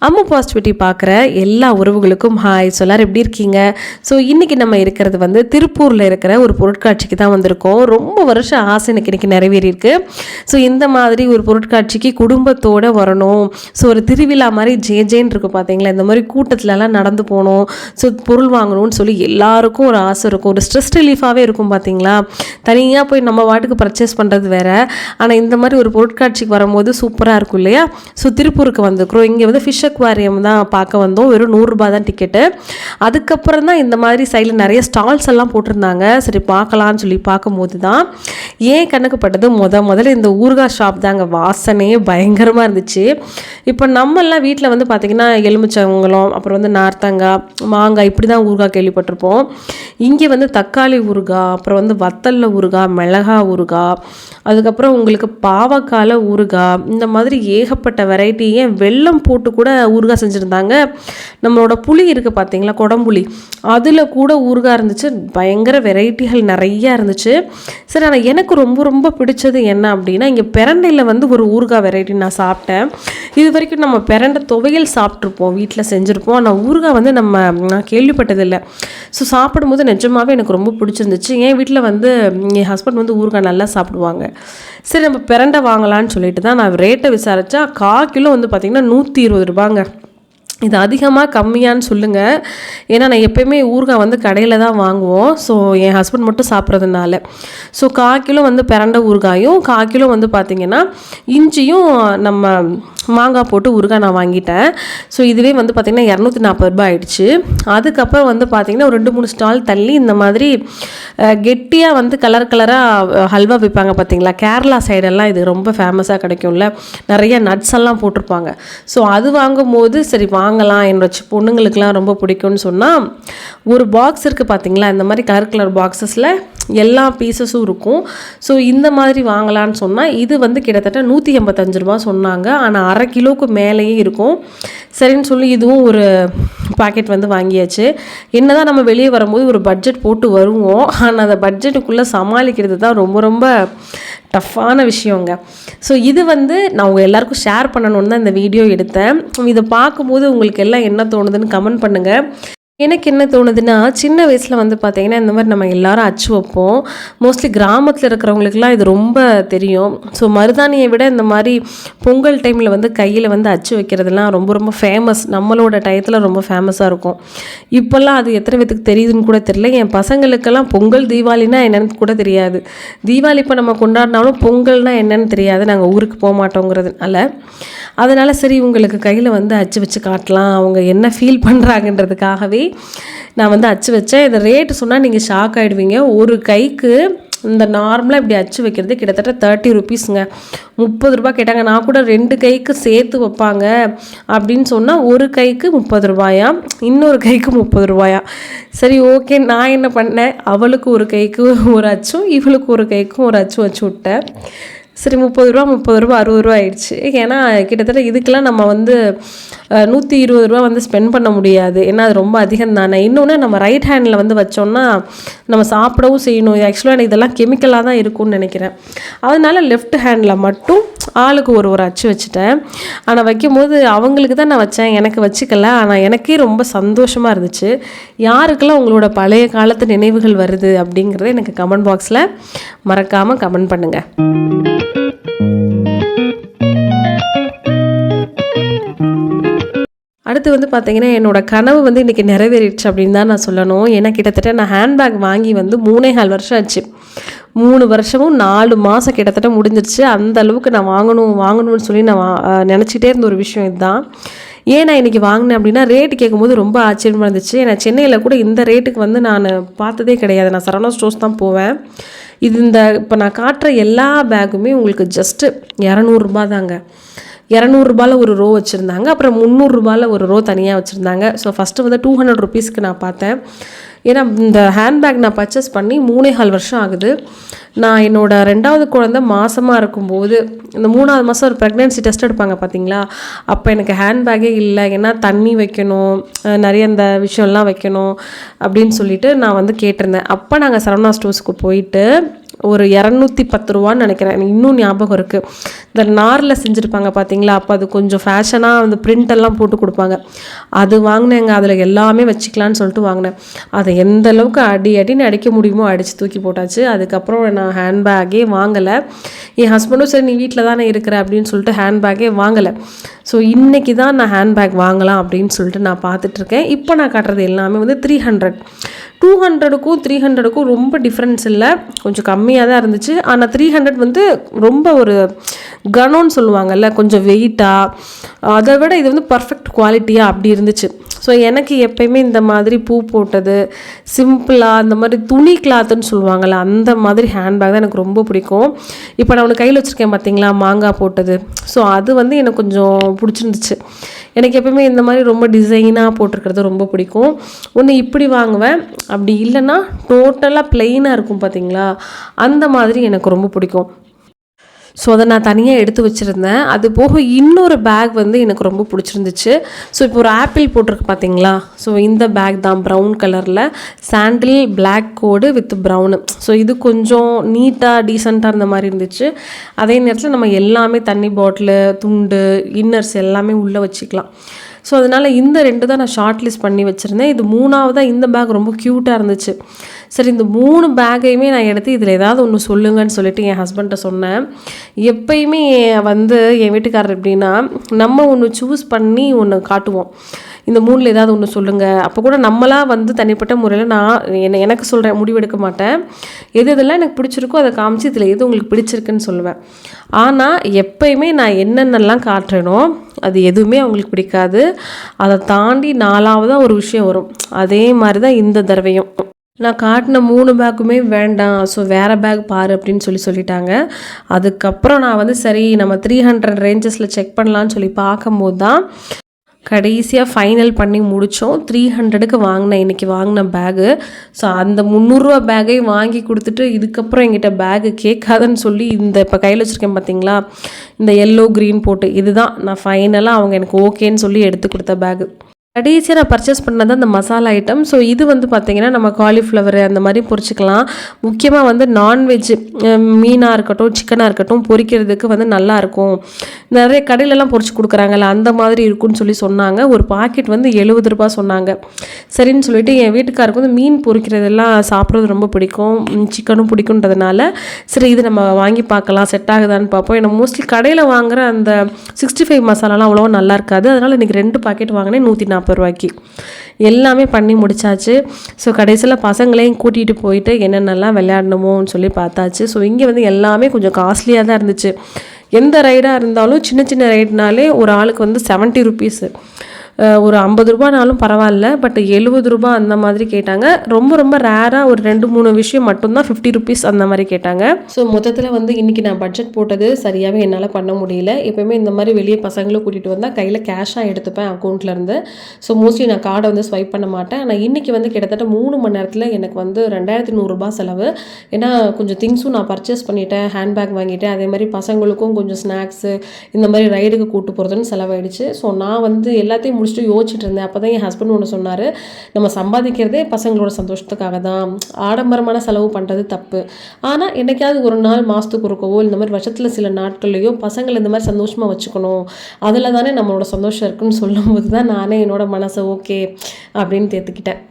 அம்மா பாசிட்டிவிட்டி பார்க்குற எல்லா உறவுகளுக்கும் ஹாய். ஸோ எல்லாரும் எப்படி இருக்கீங்க? ஸோ இன்றைக்கி நம்ம இருக்கிறது வந்து திருப்பூரில் இருக்கிற ஒரு பொருட்காட்சிக்கு தான் வந்திருக்கோம். ரொம்ப வருஷம் ஆசை எனக்கு இன்றைக்கி நிறைவேறியிருக்கு. ஸோ இந்த மாதிரி ஒரு பொருட்காட்சிக்கு குடும்பத்தோடு வரணும். ஸோ ஒரு திருவிழா மாதிரி ஜேன்னு இருக்கும் பார்த்தீங்களா, இந்த மாதிரி கூட்டத்திலலாம் நடந்து போகணும். ஸோ பொருள் வாங்கணும்னு சொல்லி எல்லாருக்கும் ஒரு ஆசை இருக்கும். ஒரு ஸ்ட்ரெஸ் ரிலீஃபாகவே இருக்கும் பார்த்தீங்களா. தனியாக போய் நம்ம வாட்டுக்கு பர்ச்சேஸ் பண்ணுறது வேறு, ஆனால் இந்த மாதிரி ஒரு பொருட்காட்சிக்கு வரும்போது சூப்பராக இருக்கும் இல்லையா. ஸோ திருப்பூருக்கு வந்துருக்குறோம். இங்கே வந்து ஃபிஷ் அக்வாரியம் தான் பார்க்க வந்தோம். வெறும் 100 ரூபா தான் டிக்கெட்டு. அதுக்கப்புறம் தான் இந்த மாதிரி சைடில் நிறைய ஸ்டால்ஸ் எல்லாம் போட்டிருந்தாங்க. சரி பார்க்கலான்னு சொல்லி பார்க்கும்போது தான் ஏன் கணக்கு பட்டது முதல்ல இந்த ஊறுகாய் ஷாப் தாங்க. வாசனையே பயங்கரமாக இருந்துச்சு. இப்போ நம்மெல்லாம் வீட்டில் வந்து பார்த்திங்கன்னா எலுமிச்சம்பழம், அப்புறம் வந்து நார்த்தங்காய், மாங்காய், இப்படி தான் ஊறுகாய் கேள்விப்பட்டிருப்போம். இங்கே வந்து தக்காளி ஊறுகாய், அப்புறம் வந்து வத்தலில் ஊறுகாய், மிளகா ஊறுகாய், அதுக்கப்புறம் உங்களுக்கு பாவக்கால ஊறுகாய், இந்த மாதிரி ஏகப்பட்ட வெரைட்டி. ஏன் வெல்லம் போட்டு கூட ஊறுகாய் செஞ்சுருந்தாங்க. நம்மளோட புளி இருக்குது பார்த்தீங்களா, குடம்புளி, அதில் கூட ஊறுகாய் இருந்துச்சு. பயங்கர வெரைட்டிகள் நிறையா இருந்துச்சு. சரி, ஆனால் எனக்கு ரொம்ப ரொம்ப பிடிச்சது என்ன அப்படின்னா, இங்கே பிரண்டையில் வந்து ஒரு ஊறுகாய் வெரைட்டி நான் சாப்பிட்டேன். இது வரைக்கும் நம்ம பிரண்டை துவையல் சாப்பிட்ருப்போம், வீட்டில் செஞ்சுருப்போம். ஆனால் ஊறுகாய் வந்து நான் கேள்விப்பட்டதில்லை. ஸோ சாப்பிடும்போது நிஜமாகவே எனக்கு ரொம்ப பிடிச்சிருந்துச்சு. என் வீட்டில் வந்து என் ஹஸ்பண்ட் வந்து ஊறுகாய் நல்லா சாப்பிடுவாங்க. சரி, நம்ம பிரண்டை வாங்கலான்னு சொல்லிட்டு தான் நான் ரேட்டை விசாரித்தா 1/4 கிலோ வந்து பார்த்திங்கன்னா 120 ரூபாங்க. இது அதிகமாக கம்மியான்னு சொல்லுங்கள். ஏன்னா நான் எப்போயுமே ஊறுகாய் வந்து கடையில் தான் வாங்குவோம். ஸோ என் ஹஸ்பண்ட் மட்டும் சாப்பிட்றதுனால. ஸோ 1/4 கிலோ வந்து பிரண்டை ஊறுகாயும், 1/4 கிலோ வந்து பார்த்திங்கன்னா இஞ்சியும் நம்ம மாங்காய் போட்டு ஊறுகாய் நான் வாங்கிட்டேன். ஸோ இதுவே வந்து பார்த்திங்கன்னா 240 ரூபாய் ஆயிடுச்சு. அதுக்கப்புறம் வந்து பார்த்திங்கன்னா ஒரு 2-3 ஸ்டால் தள்ளி இந்த மாதிரி கெட்டியாக வந்து கலராக ஹல்வா விற்பாங்க பார்த்தீங்களா. கேரளா சைடெல்லாம் இது ரொம்ப ஃபேமஸாக கிடைக்கும்ல, நிறைய நட்ஸ் எல்லாம் போட்டிருப்பாங்க. ஸோ அது வாங்கும்போது சரி வாங்கலாம், என்னோட பொண்ணுங்களுக்கெலாம் ரொம்ப பிடிக்கும்னு சொன்னால் ஒரு பாக்ஸ் இருக்குது பார்த்தீங்களா, இந்த மாதிரி கலர் பாக்ஸஸில் எல்லா பீசஸும் இருக்கும். ஸோ இந்த மாதிரி வாங்கலான்னு சொன்னால் இது வந்து கிட்டத்தட்ட 185 ரூபா சொன்னாங்க. ஆனால் 1/2 கிலோவுக்கு மேலேயே இருக்கும். சரின்னு சொல்லி இதுவும் ஒரு பாக்கெட் வந்து வாங்கியாச்சு. என்ன தான் நம்ம வெளியே வரும்போது ஒரு பட்ஜெட் போட்டு வருவோம், ஆனால் அந்த பட்ஜெட்டுக்குள்ளே சமாளிக்கிறது தான் ரொம்ப ரொம்ப டஃப்பான விஷயங்க. ஸோ இது வந்து நான் உங்கள் எல்லாருக்கும் ஷேர் பண்ணணுன்னு தான் இந்த வீடியோ எடுத்தேன். இதை பார்க்கும்போது உங்களுக்கு எல்லாம் என்ன தோணுதுன்னு கமெண்ட் பண்ணுங்கள். எனக்கு என்ன தோணுதுன்னா, சின்ன வயசில் வந்து பார்த்திங்கன்னா இந்த மாதிரி நம்ம எல்லாரும் அச்சு வைப்போம். மோஸ்ட்லி கிராமத்தில் இருக்கிறவங்களுக்குலாம் இது ரொம்ப தெரியும். ஸோ மருதாணியை விட இந்த மாதிரி பொங்கல் டைமில் வந்து கையில் வந்து அச்சு வைக்கிறதுலாம் ரொம்ப ரொம்ப ஃபேமஸ். நம்மளோட டயத்தில் ரொம்ப ஃபேமஸாக இருக்கும். இப்போல்லாம் அது எத்தனை பேத்துக்கு தெரியுதுன்னு கூட தெரியல. என் பசங்களுக்கெல்லாம் பொங்கல் தீபாவளினா என்னென்னு கூட தெரியாது. தீபாவளி இப்போ நம்ம கொண்டாடினாலும் பொங்கல்னால் என்னென்னு தெரியாது, நாங்கள் ஊருக்கு போக மாட்டோங்கிறதுனால. அதனால் சரி உங்களுக்கு கையில் வந்து அச்சு வச்சு காட்டலாம், அவங்க என்ன ஃபீல் பண்ணுறாங்கன்றதுக்காகவே நான் வந்து அச்சு வச்சேன். இதை ரேட்டு சொன்னால் நீங்கள் ஷாக் ஆகிடுவீங்க. ஒரு கைக்கு இந்த நார்மலாக இப்படி அச்சு வைக்கிறது கிட்டத்தட்ட 30 ருபீஸுங்க. 30 ரூபா கேட்டாங்க. நான் கூட 2 கைக்கு சேர்த்து வைப்பாங்க அப்படின்னு சொன்னால் ஒரு கைக்கு 30 ரூபாயா, இன்னொரு கைக்கு 30 ரூபாயா. சரி ஓகே, நான் என்ன பண்ணேன், அவளுக்கு ஒரு கைக்கு ஒரு அச்சும் இவளுக்கு ஒரு கைக்கும் ஒரு அச்சும் வச்சு விட்டேன். சரி 30 ரூபா 60 ரூபா ஆயிடுச்சு. ஏன்னா கிட்டத்தட்ட இதுக்கெல்லாம் நம்ம வந்து 120 ரூபா வந்து ஸ்பெண்ட் பண்ண முடியாது. ஏன்னா அது ரொம்ப அதிகம் தானே. இன்னொன்று நம்ம ரைட் ஹேண்டில் வந்து வச்சோம்னா நம்ம சாப்பிடவும் செய்யணும். ஆக்சுவலாக எனக்கு இதெல்லாம் கெமிக்கலாக தான் இருக்கும்னு நினைக்கிறேன். அதனால லெஃப்ட் ஹேண்டில் மட்டும் ஆளுக்கு ஒரு அச்சு வச்சுட்டேன். ஆனால் வைக்கும்போது அவங்களுக்கு தான் நான் வச்சேன், எனக்கு வச்சுக்கல. ஆனால் எனக்கே ரொம்ப சந்தோஷமாக இருந்துச்சு. யாருக்கெல்லாம் உங்களோட பழைய காலத்து நினைவுகள் வருது அப்படிங்கிறத எனக்கு கமெண்ட் பாக்ஸில் மறக்காமல் கமெண்ட் பண்ணுங்கள். அடுத்து வந்து பார்த்திங்கன்னா என்னோடய கனவு வந்து இன்றைக்கி நிறைவேறிடுச்சு அப்படின்னு தான் நான் சொல்லணும். ஏன்னா கிட்டத்தட்ட நான் ஹேண்ட்பேக் வாங்கி வந்து 3.5 வருஷம் ஆச்சு. 3 வருஷமும் 4 மாதம் கிட்டத்தட்ட முடிஞ்சிருச்சு. அந்த அளவுக்கு நான் வாங்கணும்னு சொல்லி நான் நினச்சிட்டே இருந்த ஒரு விஷயம் இதுதான். ஏன் நான் இன்றைக்கி வாங்கினேன் அப்படின்னா, ரேட்டு கேட்கும்போது ரொம்ப ஆச்சரியமாக இருந்துச்சு. ஏன்னா சென்னையில் கூட இந்த ரேட்டுக்கு வந்து நான் பார்த்ததே கிடையாது. நான் சரவணா ஸ்டோர்ஸ் தான் போவேன். இப்போ நான் காட்டுற எல்லா பேக்குமே உங்களுக்கு ஜஸ்ட்டு 200 ரூபா தாங்க. 200 ரூபாயில் ஒரு ரோ வச்சுருந்தாங்க. அப்புறம் 300 ரூபாயில் ஒரு ரோ தனியாக வச்சுருந்தாங்க. ஸோ ஃபஸ்ட்டு வந்து 200 ருபீஸ்க்கு நான் பார்த்தேன். ஏன்னா இந்த ஹேண்ட்பேக் நான் பர்ச்சேஸ் பண்ணி 3.5 வருஷம் ஆகுது. நான் என்னோடய 2வது குழந்தை மாதமாக இருக்கும்போது, இந்த 3வது மாதம் ஒரு ப்ரெக்னென்சி டெஸ்ட் எடுப்பாங்க பார்த்தீங்களா, அப்போ எனக்கு ஹேண்ட்பேக்கே இல்லை. ஏன்னா தண்ணி வைக்கணும், நிறைய இந்த விஷயம்லாம் வைக்கணும் அப்படின்னு சொல்லிட்டு நான் வந்து கேட்டிருந்தேன். அப்போ நாங்கள் சரவணா ஸ்டோர்ஸுக்கு போயிட்டு ஒரு 210 ரூபான்னு நினைக்கிறேன், எனக்கு இன்னும் ஞாபகம் இருக்குது. இந்த நாரில் செஞ்சுருப்பாங்க பார்த்தீங்களா, அப்போ அது கொஞ்சம் ஃபேஷனாக அந்த பிரிண்டெல்லாம் போட்டு கொடுப்பாங்க. அது வாங்கினேங்க. அதில் எல்லாமே வச்சுக்கலான்னு சொல்லிட்டு வாங்கினேன். அதை எந்த அளவுக்கு அடின்னு அடிக்க முடியுமோ அடித்து தூக்கி போட்டாச்சு. அதுக்கப்புறம் நான் ஹேண்ட்பேக்கே வாங்கலை. என் ஹஸ்பண்டும் சரி நீ வீட்டில் தானே இருக்கிற அப்படின்னு சொல்லிட்டு ஹேண்ட்பேக்கே வாங்கலை. ஸோ இன்றைக்கி தான் நான் ஹேண்ட்பேக் வாங்கலாம் அப்படின்னு சொல்லிட்டு நான் பார்த்துட்ருக்கேன். இப்போ நான் காட்டுறது எல்லாமே வந்து 300. 200க்கும் 300க்கும் ரொம்ப டிஃப்ரென்ஸ் இல்லை, கொஞ்சம் கம்மியாக தான் இருந்துச்சு. ஆனால் 300 வந்து ரொம்ப ஒரு கனம்னு சொல்லுவாங்கல்ல, கொஞ்சம் வெயிட்டாக, அதை விட இது வந்து பர்ஃபெக்ட் குவாலிட்டியாக அப்படி இருந்துச்சு. ஸோ எனக்கு எப்பயுமே இந்த மாதிரி பூ போட்டது, சிம்பிளாக இந்த மாதிரி துணி கிளாத்துன்னு சொல்லுவாங்கள்ல, அந்த மாதிரி ஹேண்ட்பேக் தான் எனக்கு ரொம்ப பிடிக்கும். இப்போ நான் ஒன்று கையில் வச்சுருக்கேன் பார்த்தீங்களா, மாங்காய் போட்டது. ஸோ அது வந்து எனக்கு கொஞ்சம் பிடிச்சிருந்துச்சு. எனக்கு எப்பவுமே இந்த மாதிரி ரொம்ப டிசைனாக போட்டிருக்கிறது ரொம்ப பிடிக்கும். ஒன்று இப்படி வாங்குவேன், அப்படி இல்லைன்னா டோட்டலாக ப்ளெயினாக இருக்கும் பார்த்தீங்களா, அந்த மாதிரி எனக்கு ரொம்ப பிடிக்கும். ஸோ அதை நான் தனியாக எடுத்து வச்சுருந்தேன். அது போக இன்னொரு பேக் வந்து எனக்கு ரொம்ப பிடிச்சிருந்துச்சு. ஸோ இப்போ ஒரு ஆப்பிள் போட்டிருக்கு பார்த்தீங்களா, ஸோ இந்த பேக் தான் ப்ரௌன் கலரில், சாண்டில் பிளாக் கோடு வித் ப்ரௌனு. ஸோ இது கொஞ்சம் நீட்டாக டீசெண்டாக இருந்த மாதிரி இருந்துச்சு. அதே நேரத்தில் நம்ம எல்லாமே தண்ணி பாட்டிலு, துண்டு, இன்னர்ஸ் எல்லாமே உள்ளே வச்சுக்கலாம். ஸோ அதனால் இந்த 2 தான் நான் ஷார்ட் லிஸ்ட் பண்ணி வச்சுருந்தேன். இது 3ஆவதாக இந்த பேக் ரொம்ப க்யூட்டாக இருந்துச்சு. சரி, இந்த 3 பேக்கையுமே நான் எடுத்து இதில் ஏதாவது ஒன்று சொல்லுங்கன்னு சொல்லிட்டு என் ஹஸ்பண்ட்டை சொன்னேன். எப்பயுமே வந்து என் வீட்டுக்காரர் எப்படின்னா, நம்ம ஒன்று சூஸ் பண்ணி ஒன்று காட்டுவோம், இந்த 3ல் ஏதாவது ஒன்று சொல்லுங்கள். அப்போ கூட நம்மளாக வந்து தனிப்பட்ட முறையில் நான் எனக்கு சொல்கிறேன், முடிவெடுக்க மாட்டேன். எதெல்லாம் எனக்கு பிடிச்சிருக்கோ அதை காமிச்சு இதில் எது உங்களுக்கு பிடிச்சிருக்குன்னு சொல்லுவேன். ஆனால் எப்பயுமே நான் என்னென்னலாம் காட்டுறேனோ அது எதுவுமே அவங்களுக்கு பிடிக்காது. அதை தாண்டி 4ஆவதாக ஒரு விஷயம் வரும். அதே மாதிரி தான் இந்த தடவையும் நான் காட்டின 3 பேக்குமே வேண்டாம், ஸோ வேறு பேக் பாரு அப்படின்னு சொல்லிட்டாங்க. அதுக்கப்புறம் நான் வந்து சரி நம்ம 300 ரேஞ்சஸில் செக் பண்ணலான்னு சொல்லி பார்க்கும்போது தான் கடைசியாக ஃபைனல் பண்ணி முடித்தோம். 300க்கு வாங்கினேன் இன்றைக்கி வாங்கின பேகு. ஸோ அந்த 300 ரூபா பேக்கையும் வாங்கி கொடுத்துட்டு இதுக்கப்புறம் என்கிட்ட பேகு கேட்காதுன்னு சொல்லி இந்த இப்போ கையில் வச்சுருக்கேன் பார்த்தீங்களா, இந்த எல்லோ க்ரீன் போட்டு, இதுதான் நான் ஃபைனலாக அவங்க எனக்கு ஓகேன்னு சொல்லி எடுத்து கொடுத்த பேகு. கடைசியாக நான் பர்ச்சேஸ் பண்ணது அந்த மசாலா ஐட்டம். ஸோ இது வந்து பார்த்திங்கன்னா நம்ம காலிஃப்ளவர் அந்த மாதிரி பொரிச்சிக்கலாம். முக்கியமாக வந்து நான்வெஜ் மீனாக இருக்கட்டும், சிக்கனாக இருக்கட்டும் பொரிக்கிறதுக்கு வந்து நல்லாயிருக்கும். நிறைய கடையிலலாம் பொரிச்சு கொடுக்குறாங்கல்ல, அந்த மாதிரி இருக்குன்னு சொல்லி சொன்னாங்க. ஒரு பாக்கெட் வந்து 70 ரூபா சொன்னாங்க. சரின்னு சொல்லிட்டு என் வீட்டுக்காருக்கு வந்து மீன் பொரிக்கிறதெல்லாம் சாப்பிட்றது ரொம்ப பிடிக்கும், சிக்கனும் பிடிக்குன்றதுனால சரி இது நம்ம வாங்கி பார்க்கலாம், செட் ஆகுதான்னு பார்ப்போம். ஏன்னா மோஸ்ட்லி கடையில் வாங்குகிற அந்த 65 மசாலாலாம் அவ்வளோவா நல்லா இருக்காது. அதனால் இன்றைக்கி 2 பாக்கெட் வாங்கினேன் 140 ரூபாய்க்கு. எல்லாமே பண்ணி முடிச்சாச்சு. ஸோ கடைசியில் பசங்களையும் கூட்டிகிட்டு போயிட்டு என்னென்னலாம் விளையாடணுமோன்னு சொல்லி பார்த்தாச்சு. ஸோ இங்கே வந்து எல்லாமே கொஞ்சம் காஸ்ட்லியாக தான் இருந்துச்சு. எந்த ரைடாக இருந்தாலும் சின்ன சின்ன ரைட்னாலே ஒரு ஆளுக்கு வந்து 70 ருபீஸு, ஒரு 50 ரூபானாலும் பரவாயில்ல, பட் 70 ரூபா அந்த மாதிரி கேட்டாங்க. ரொம்ப ரொம்ப ரேராக ஒரு 2-3 விஷயம் மட்டும்தான் 50 ருபீஸ் அந்த மாதிரி கேட்டாங்க. ஸோ மொத்தத்தில் வந்து இன்றைக்கி நான் பட்ஜெட் போட்டது சரியாகவே என்னால் பண்ண முடியல. எப்போயுமே இந்த மாதிரி வெளியே பசங்களும் கூட்டிகிட்டு வந்தால் கையில் கேஷாக எடுத்துப்பேன் அக்கௌண்ட்லேருந்து. ஸோ மோஸ்ட்லி நான் கார்டை வந்து ஸ்வைப் பண்ண மாட்டேன். ஆனால் இன்றைக்கி வந்து கிட்டத்தட்ட 3 மணி நேரத்தில் எனக்கு வந்து 2100 ரூபா செலவு. ஏன்னா கொஞ்சம் திங்ஸும் நான் பர்ச்சேஸ் பண்ணிட்டேன், ஹேண்ட்பேக் வாங்கிட்டேன், அதே மாதிரி பசங்களுக்கும் கொஞ்சம் ஸ்நாக்ஸு இந்த மாதிரி ரைடுக்கு கூட்டு போகிறதுன்னு செலவாயிடுச்சு. ஸோ நான் வந்து எல்லாத்தையும் முடிச்சுட்டு யோசிச்சுட்டு இருந்தேன். அப்போ தான் என் ஹஸ்பண்ட் ஒன்று சொன்னார், நம்ம சம்பாதிக்கிறதே பசங்களோட சந்தோஷத்துக்காக தான், ஆடம்பரமான செலவு பண்ணுறது தப்பு. ஆனால் என்னைக்காவது ஒரு நாள் மாதத்துக்கு ஒருக்கவோ இந்த மாதிரி வருஷத்தில் சில நாட்கள்லையோ பசங்களை இந்த மாதிரி சந்தோஷமாக வச்சுக்கணும், அதில் தானே நம்மளோட சந்தோஷம் இருக்குன்னு சொல்லும்போது தான் நானே என்னோட மனசை ஓகே அப்படின்னு தேர்த்துக்கிட்டேன்.